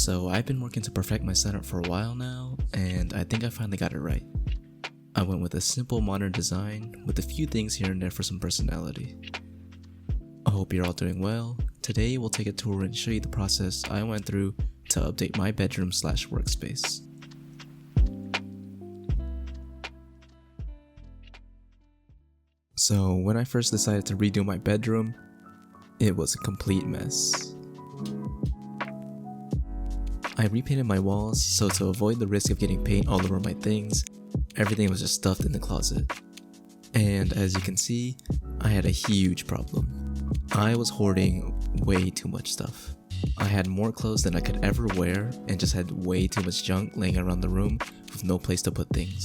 So I've been working to perfect my setup for a while now, and I think I finally got it right. I went with a simple modern design with a few things here and there for some personality. I hope you're all doing well. Today we'll take a tour and show you the process I went through to update my bedroom/workspace. So when I first decided to redo my bedroom, it was a complete mess. I repainted my walls, so to avoid the risk of getting paint all over my things, everything was just stuffed in the closet. And as you can see, I had a huge problem. I was hoarding way too much stuff. I had more clothes than I could ever wear and just had way too much junk laying around the room with no place to put things.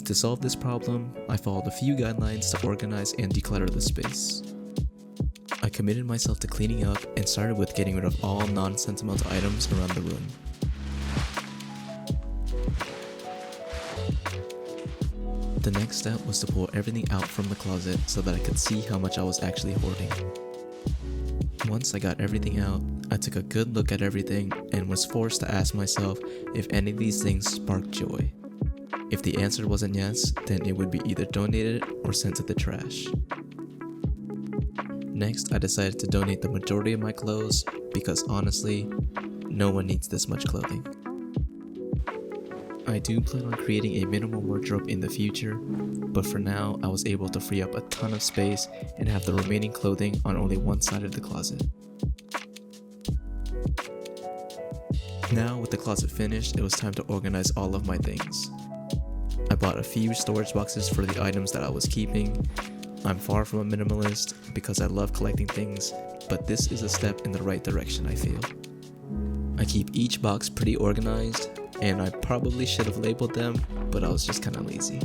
To solve this problem, I followed a few guidelines to organize and declutter the space. I committed myself to cleaning up and started with getting rid of all non-sentimental items around the room. The next step was to pull everything out from the closet so that I could see how much I was actually hoarding. Once I got everything out, I took a good look at everything and was forced to ask myself if any of these things sparked joy. If the answer wasn't yes, then it would be either donated or sent to the trash. Next, I decided to donate the majority of my clothes because honestly, no one needs this much clothing. I do plan on creating a minimal wardrobe in the future, but for now, I was able to free up a ton of space and have the remaining clothing on only one side of the closet. Now, with the closet finished, it was time to organize all of my things. I bought a few storage boxes for the items that I was keeping. I'm far from a minimalist because I love collecting things, but this is a step in the right direction, I feel. I keep each box pretty organized, and I probably should have labeled them, but I was just kinda lazy.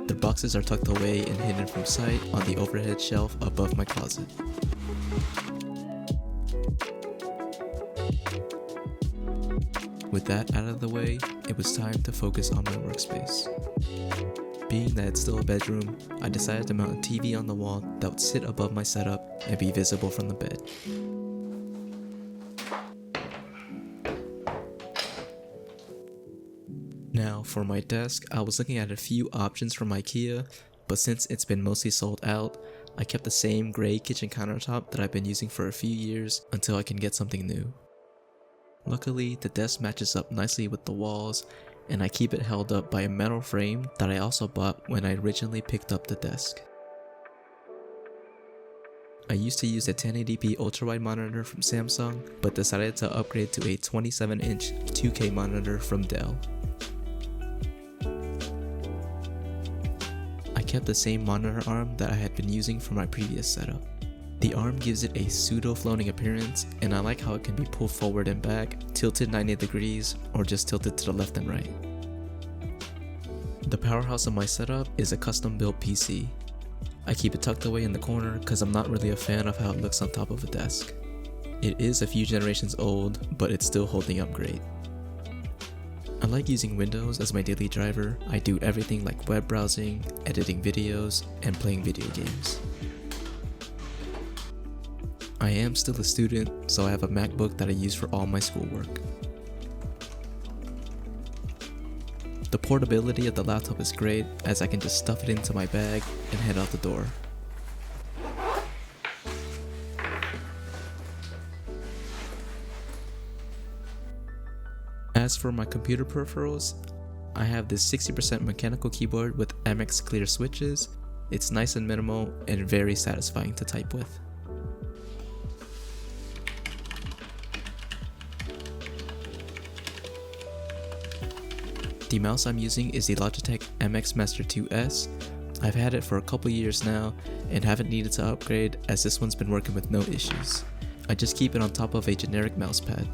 The boxes are tucked away and hidden from sight on the overhead shelf above my closet. With that out of the way, it was time to focus on my workspace. Being that it's still a bedroom, I decided to mount a TV on the wall that would sit above my setup and be visible from the bed. Now for my desk, I was looking at a few options from IKEA, but since it's been mostly sold out, I kept the same gray kitchen countertop that I've been using for a few years until I can get something new. Luckily, the desk matches up nicely with the walls, and I keep it held up by a metal frame that I also bought when I originally picked up the desk. I used to use a 1080p ultrawide monitor from Samsung, but decided to upgrade to a 27-inch 2K monitor from Dell. I kept the same monitor arm that I had been using for my previous setup. The arm gives it a pseudo-floating appearance, and I like how it can be pulled forward and back, tilted 90 degrees, or just tilted to the left and right. The powerhouse of my setup is a custom-built PC. I keep it tucked away in the corner because I'm not really a fan of how it looks on top of a desk. It is a few generations old, but it's still holding up great. I like using Windows as my daily driver. I do everything like web browsing, editing videos, and playing video games. I am still a student, so I have a MacBook that I use for all my schoolwork. The portability of the laptop is great, as I can just stuff it into my bag and head out the door. As for my computer peripherals, I have this 60% mechanical keyboard with MX clear switches. It's nice and minimal and very satisfying to type with. The mouse I'm using is the Logitech MX Master 2S. I've had it for a couple years now and haven't needed to upgrade as this one's been working with no issues. I just keep it on top of a generic mousepad.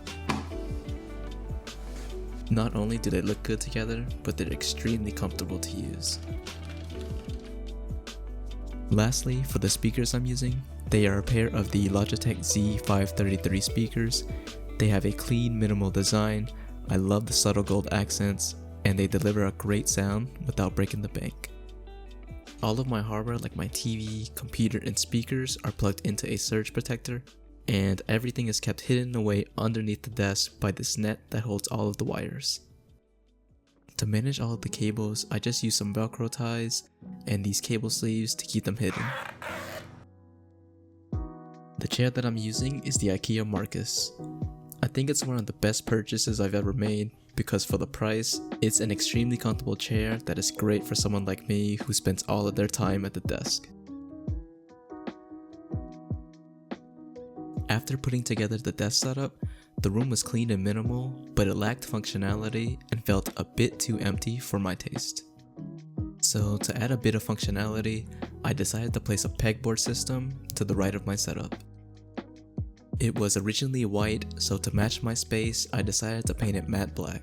Not only do they look good together, but they're extremely comfortable to use. Lastly, for the speakers I'm using, they are a pair of the Logitech Z533 speakers. They have a clean, minimal design. I love the subtle gold accents, and they deliver a great sound without breaking the bank. All of my hardware like my TV, computer, and speakers are plugged into a surge protector. and everything is kept hidden away underneath the desk by this net that holds all of the wires. To manage all of the cables, I just use some Velcro ties and these cable sleeves to keep them hidden. The chair that I'm using is the IKEA Marcus. I think it's one of the best purchases I've ever made because for the price, it's an extremely comfortable chair that is great for someone like me who spends all of their time at the desk. After putting together the desk setup, the room was clean and minimal, but it lacked functionality and felt a bit too empty for my taste. So to add a bit of functionality, I decided to place a pegboard system to the right of my setup. It was originally white, so to match my space, I decided to paint it matte black.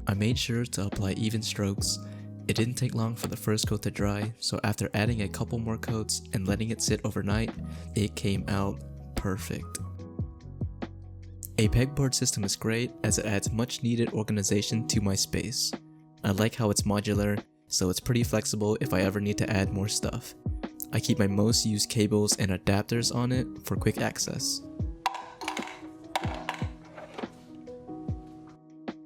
I made sure to apply even strokes. It didn't take long for the first coat to dry, so after adding a couple more coats and letting it sit overnight, it came out perfect. A pegboard system is great as it adds much needed organization to my space. I like how it's modular, so it's pretty flexible if I ever need to add more stuff. I keep my most used cables and adapters on it for quick access.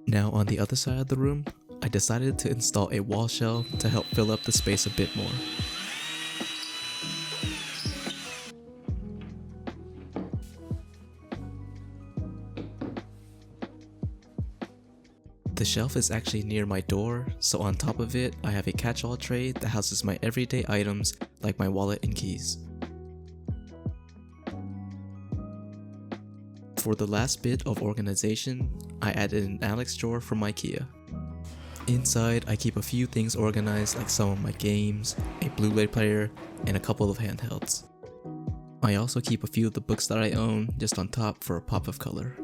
Now on the other side of the room, I decided to install a wall shelf to help fill up the space a bit more. The shelf is actually near my door, so on top of it, I have a catch-all tray that houses my everyday items like my wallet and keys. For the last bit of organization, I added an Alex drawer from IKEA. Inside, I keep a few things organized like some of my games, a Blu-ray player, and a couple of handhelds. I also keep a few of the books that I own just on top for a pop of color.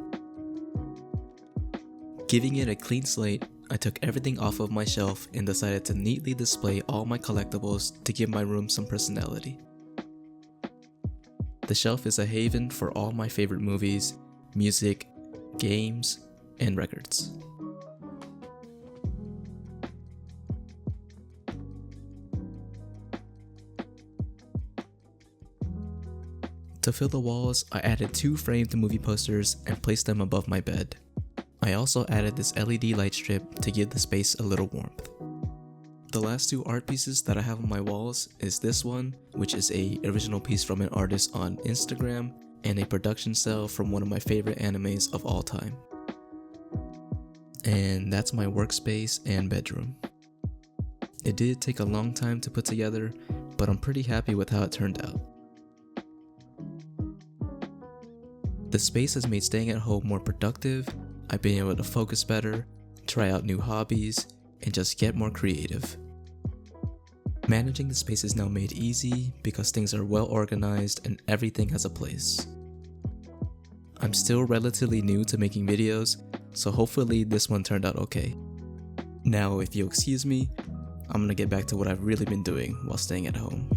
Giving it a clean slate, I took everything off of my shelf and decided to neatly display all my collectibles to give my room some personality. The shelf is a haven for all my favorite movies, music, games, and records. To fill the walls, I added 2 framed movie posters and placed them above my bed. I also added this LED light strip to give the space a little warmth. The last 2 art pieces that I have on my walls is this one, which is an original piece from an artist on Instagram, and a production cell from one of my favorite animes of all time. And that's my workspace and bedroom. It did take a long time to put together, but I'm pretty happy with how it turned out. The space has made staying at home more productive. I've been able to focus better, try out new hobbies, and just get more creative. Managing the space is now made easy because things are well organized and everything has a place. I'm still relatively new to making videos, so hopefully this one turned out okay. Now, if you'll excuse me, I'm gonna get back to what I've really been doing while staying at home.